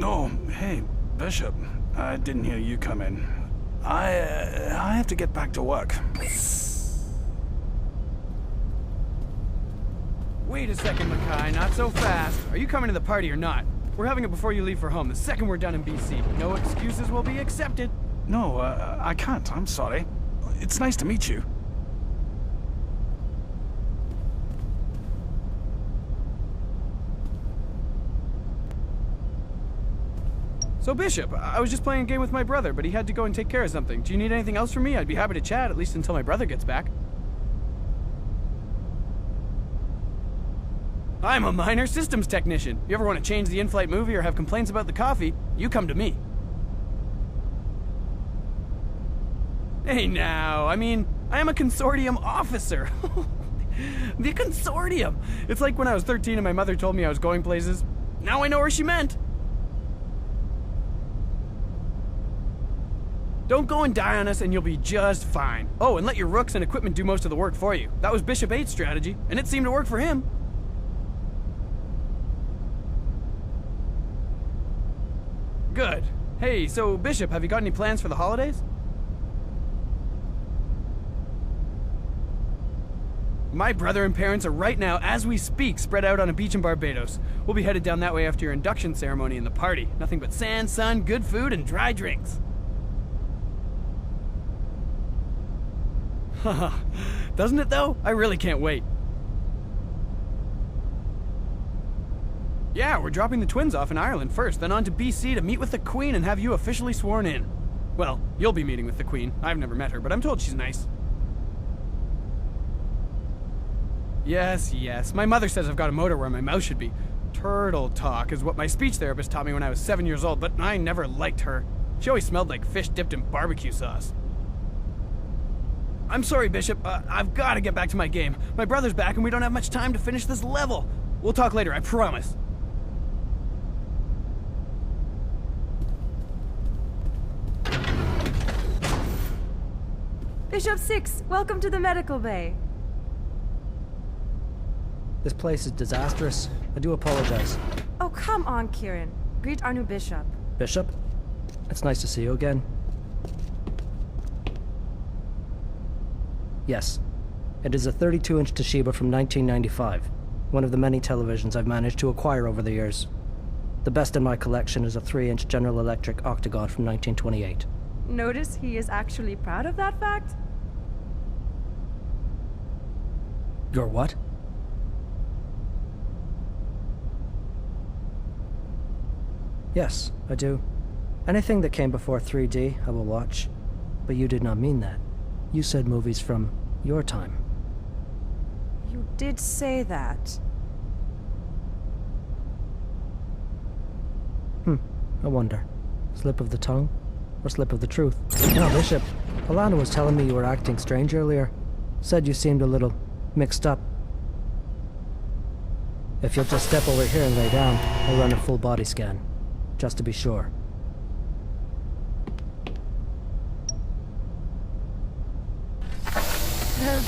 Oh, hey, Bishop. I didn't hear you come in. I have to get back to work. Wait a second, Mackay, not so fast. Are you coming to the party or not? We're having it before you leave for home, the second we're done in BC. No excuses will be accepted. No, I can't. I'm sorry. It's nice to meet you. So, Bishop, I was just playing a game with my brother, but he had to go and take care of something. Do you need anything else from me? I'd be happy to chat, at least until my brother gets back. I'm a minor systems technician. You ever want to change the in-flight movie or have complaints about the coffee, you come to me. Hey now, I mean, I am a consortium officer. The consortium! It's like when I was 13 and my mother told me I was going places. Now I know where she meant. Don't go and die on us and you'll be just fine. Oh, and let your rooks and equipment do most of the work for you. That was Bishop 8's strategy, and it seemed to work for him. Good. Hey, so Bishop, have you got any plans for the holidays? My brother and parents are right now, as we speak, spread out on a beach in Barbados. We'll be headed down that way after your induction ceremony and the party. Nothing but sand, sun, good food, and dry drinks. Haha. Doesn't it though? I really can't wait. Yeah, we're dropping the twins off in Ireland first, then on to BC to meet with the Queen and have you officially sworn in. Well, you'll be meeting with the Queen. I've never met her, but I'm told she's nice. Yes. My mother says I've got a motor where my mouth should be. Turtle talk is what my speech therapist taught me when I was 7 years old, but I never liked her. She always smelled like fish dipped in barbecue sauce. I'm sorry, Bishop. I've got to get back to my game. My brother's back and we don't have much time to finish this level. We'll talk later, I promise. Bishop 6, welcome to the medical bay. This place is disastrous. I do apologize. Oh, come on, Kieran. Greet our new bishop. Bishop? It's nice to see you again. Yes. It is a 32-inch Toshiba from 1995. One of the many televisions I've managed to acquire over the years. The best in my collection is a 3-inch General Electric Octagon from 1928. Notice he is actually proud of that fact? Your what? Yes, I do. Anything that came before 3D, I will watch. But you did not mean that. You said movies from your time. You did say that. I wonder. Slip of the tongue? Or slip of the truth? No, Bishop. Alana was telling me you were acting strange earlier. Said you seemed a little mixed up. If you'll just step over here and lay down, I'll run a full body scan. Just to be sure.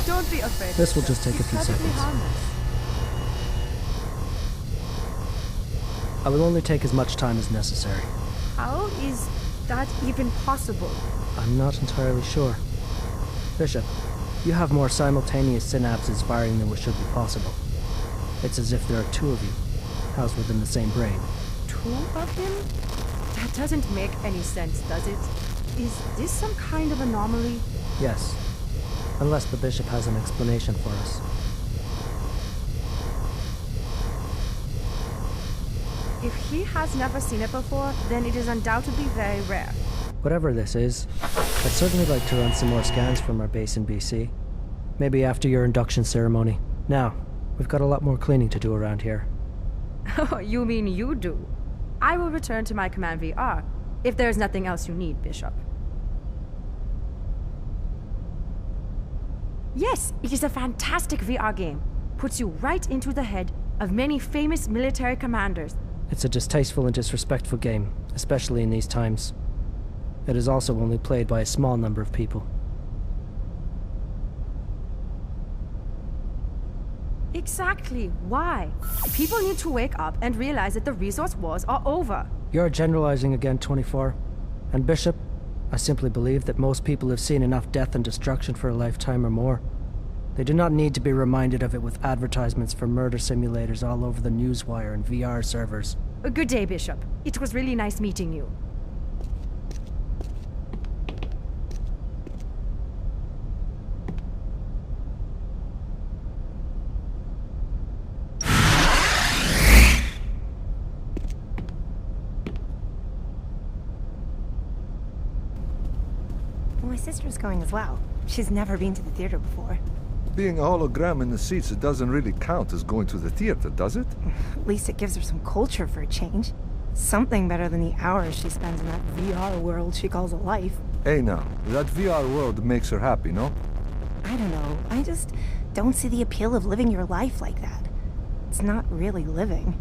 Don't be afraid. This will just take a few seconds. I will only take as much time as necessary. How is that even possible? I'm not entirely sure. Bishop, you have more simultaneous synapses firing than what should be possible. It's as if there are two of you, housed within the same brain. Two of him? That doesn't make any sense, does it? Is this some kind of anomaly? Yes. Unless the Bishop has an explanation for us. If he has never seen it before, then it is undoubtedly very rare. Whatever this is, I'd certainly like to run some more scans from our base in BC. Maybe after your induction ceremony. Now, we've got a lot more cleaning to do around here. Oh, you mean you do? I will return to my command VR, if there's nothing else you need, Bishop. Yes, it is a fantastic VR game. Puts you right into the head of many famous military commanders. It's a distasteful and disrespectful game, especially in these times. It is also only played by a small number of people. Exactly. Why? People need to wake up and realize that the resource wars are over. You're generalizing again, 24. And Bishop, I simply believe that most people have seen enough death and destruction for a lifetime or more. They do not need to be reminded of it with advertisements for murder simulators all over the newswire and VR servers. Good day, Bishop. It was really nice meeting you. My sister's going as well. She's never been to the theater before. Being a hologram in the seats, it doesn't really count as going to the theater, does it? At least it gives her some culture for a change. Something better than the hours she spends in that VR world she calls a life. Hey now, that VR world makes her happy, no? I don't know. I just don't see the appeal of living your life like that. It's not really living.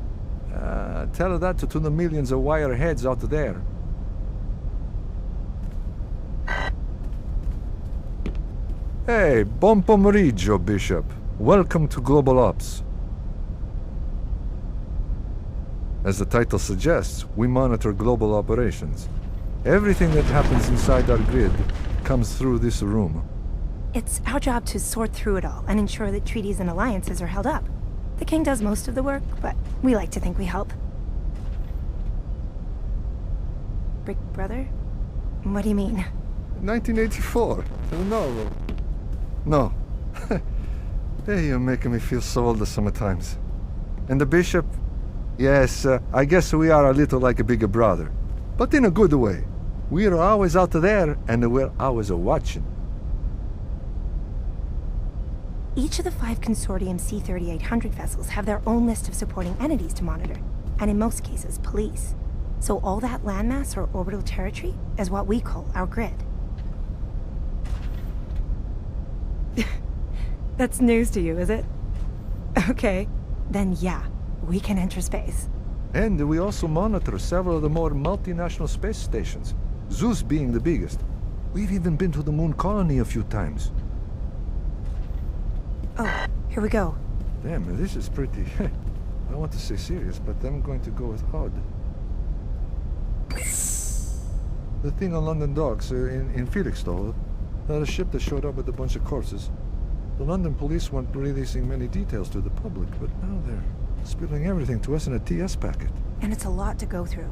Tell her that to the millions of wireheads out there. Hey, buon pomeriggio, Bishop. Welcome to Global Ops. As the title suggests, we monitor global operations. Everything that happens inside our grid comes through this room. It's our job to sort through it all and ensure that treaties and alliances are held up. The king does most of the work, but we like to think we help. Big brother? What do you mean? 1984? No. No. Hey, you're making me feel so old sometimes. And the Bishop? Yes, I guess we are a little like a bigger brother. But in a good way. We're always out there, and we're always watching. Each of the 5 Consortium C-3800 vessels have their own list of supporting entities to monitor, and in most cases, police. So all that landmass or orbital territory is what we call our grid. That's news to you, is it? Okay, then yeah, we can enter space. And we also monitor several of the more multinational space stations, Zeus being the biggest. We've even been to the moon colony a few times. Oh, here we go. Damn, this is pretty... I want to say serious, but I'm going to go with odd. The thing on London docks in Felixstowe, a ship that showed up with a bunch of corpses. The London police weren't releasing many details to the public, but now they're spilling everything to us in a TS packet. And it's a lot to go through.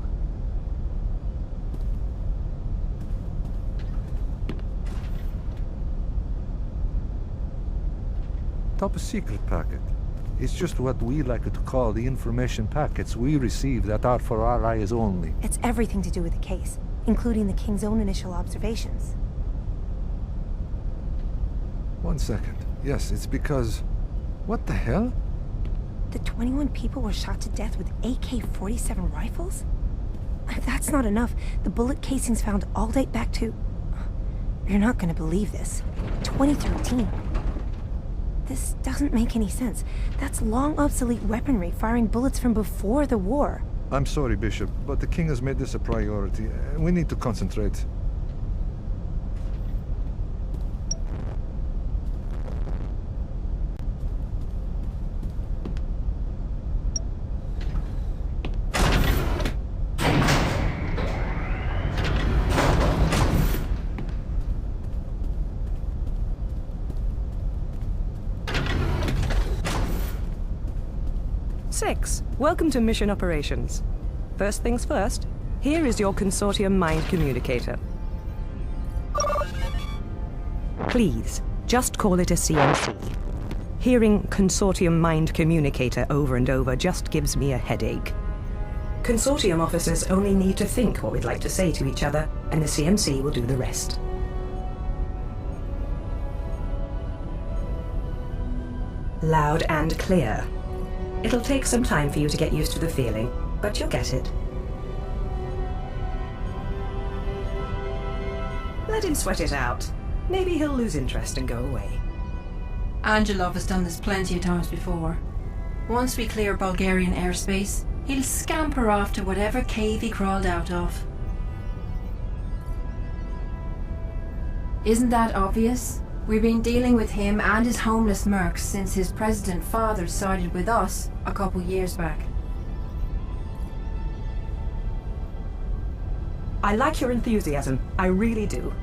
Top secret packet. It's just what we like to call the information packets we receive that are for our eyes only. It's everything to do with the case, including the King's own initial observations. 1 second. Yes, it's because... What the hell? The 21 people were shot to death with AK-47 rifles? If that's not enough, the bullet casings found all date back to... You're not gonna believe this. 2013. This doesn't make any sense. That's long obsolete weaponry firing bullets from before the war. I'm sorry, Bishop, but the King has made this a priority. We need to concentrate. Welcome to Mission Operations. First things first, here is your Consortium Mind Communicator. Please, just call it a CMC. Hearing Consortium Mind Communicator over and over just gives me a headache. Consortium officers only need to think what we'd like to say to each other, and the CMC will do the rest. Loud and clear. It'll take some time for you to get used to the feeling, but you'll get it. Let him sweat it out. Maybe he'll lose interest and go away. Angelov has done this plenty of times before. Once we clear Bulgarian airspace, he'll scamper off to whatever cave he crawled out of. Isn't that obvious? We've been dealing with him and his homeless mercs since his president father sided with us a couple years back. I like your enthusiasm, I really do.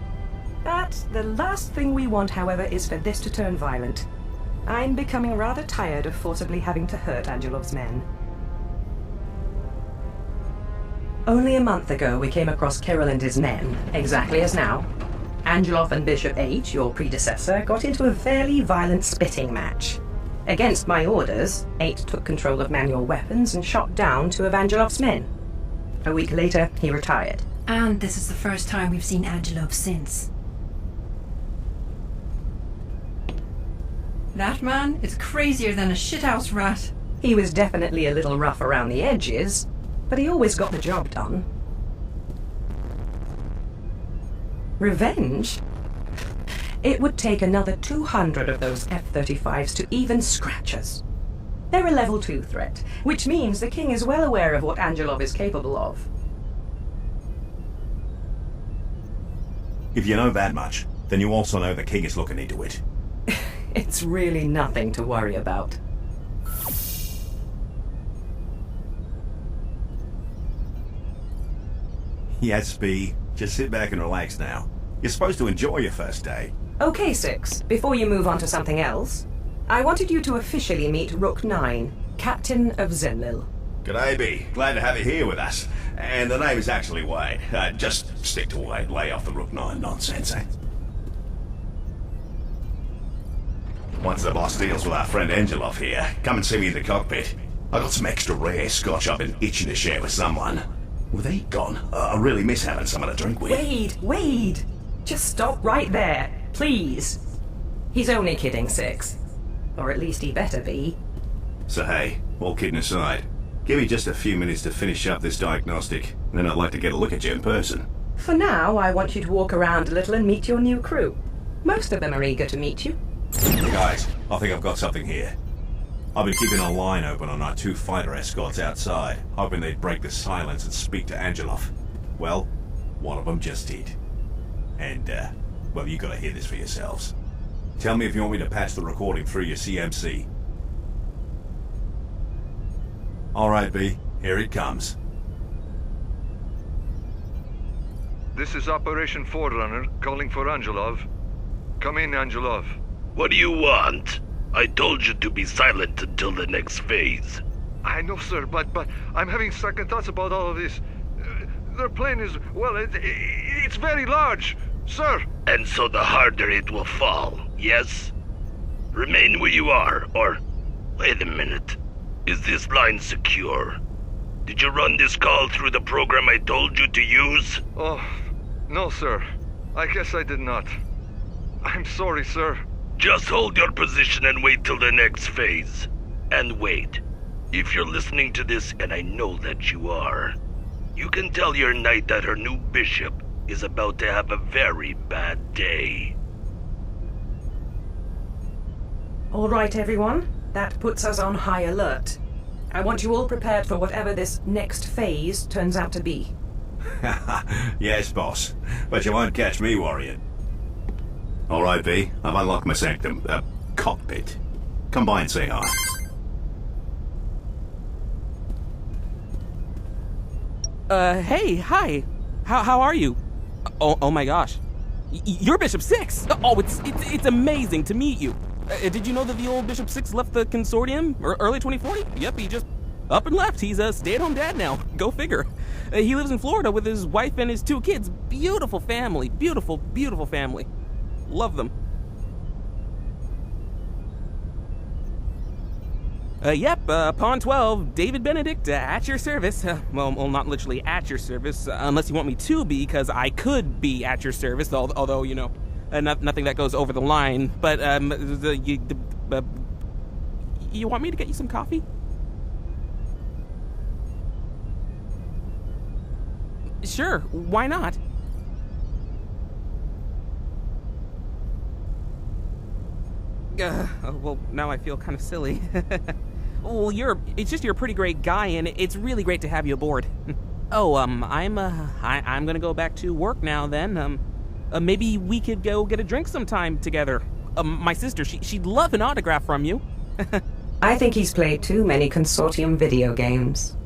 But the last thing we want, however, is for this to turn violent. I'm becoming rather tired of forcibly having to hurt Angelov's men. Only a month ago, we came across Kirill and his men, exactly as now. Angelov and Bishop 8, your predecessor, got into a fairly violent spitting match. Against my orders, 8 took control of manual weapons and shot down 2 of Angelov's men. A week later, he retired. And this is the first time we've seen Angelov since. That man is crazier than a shithouse rat. He was definitely a little rough around the edges, but he always got the job done. Revenge? It would take another 200 of those F-35s to even scratch us. They're a level 2 threat, which means the king is well aware of what Angelov is capable of. If you know that much, then you also know the king is looking into it. It's really nothing to worry about. Yes, B. Just sit back and relax now. You're supposed to enjoy your first day. Okay, 6. Before you move on to something else, I wanted you to officially meet Rook 9, Captain of Zenlil. G'day, B. Glad to have you here with us. And the name is actually Wade. Just stick to Wade. Lay off the Rook 9 nonsense, eh? Once the boss deals with our friend Angelov here, come and see me in the cockpit. I got some extra rare scotch I've been itching to share with someone. With he gone, I really miss having someone to drink with. Wade! Just stop right there, please. He's only kidding, 6. Or at least he better be. So hey, all kidding aside, give me just a few minutes to finish up this diagnostic, and then I'd like to get a look at you in person. For now, I want you to walk around a little and meet your new crew. Most of them are eager to meet you. Guys, I think I've got something here. I've been keeping a line open on our 2 fighter escorts outside, hoping they'd break the silence and speak to Angelov. Well, one of them just did. And, well, you gotta hear this for yourselves. Tell me if you want me to patch the recording through your CMC. Alright, B, here it comes. This is Operation Forerunner, calling for Angelov. Come in, Angelov. What do you want? I told you to be silent until the next phase. I know, sir, but I'm having second thoughts about all of this. Their plane is, well, it's very large, sir. And so the harder it will fall, yes? Remain where you are, or... Wait a minute. Is this line secure? Did you run this call through the program I told you to use? Oh, no, sir. I guess I did not. I'm sorry, sir. Just hold your position and wait till the next phase. And wait. If you're listening to this, and I know that you are, you can tell your knight that her new bishop is about to have a very bad day. All right, everyone. That puts us on high alert. I want you all prepared for whatever this next phase turns out to be. Yes, boss. But you won't catch me worrying. Alright, B. I've unlocked my sanctum. Cockpit. Come by and say hi. Hey, hi. How are you? Oh my gosh. You're Bishop 6! Oh, it's amazing to meet you. Did you know that the old Bishop 6 left the consortium early 2040? Yep, he just up and left. He's a stay-at-home dad now. Go figure. He lives in Florida with his wife and his 2 kids. Beautiful family. Beautiful, beautiful family. Love them. Yep, Pawn 12, David Benedict, at your service. Well, not literally at your service, unless you want me to be, because I could be at your service, although, you know, nothing that goes over the line. But, you want me to get you some coffee? Sure, why not? Well, now I feel kind of silly. Well, it's just you're a pretty great guy, and it's really great to have you aboard. Oh, I'm gonna go back to work now then. Maybe we could go get a drink sometime together. my sister, she'd love an autograph from you. I think he's played too many Consortium video games.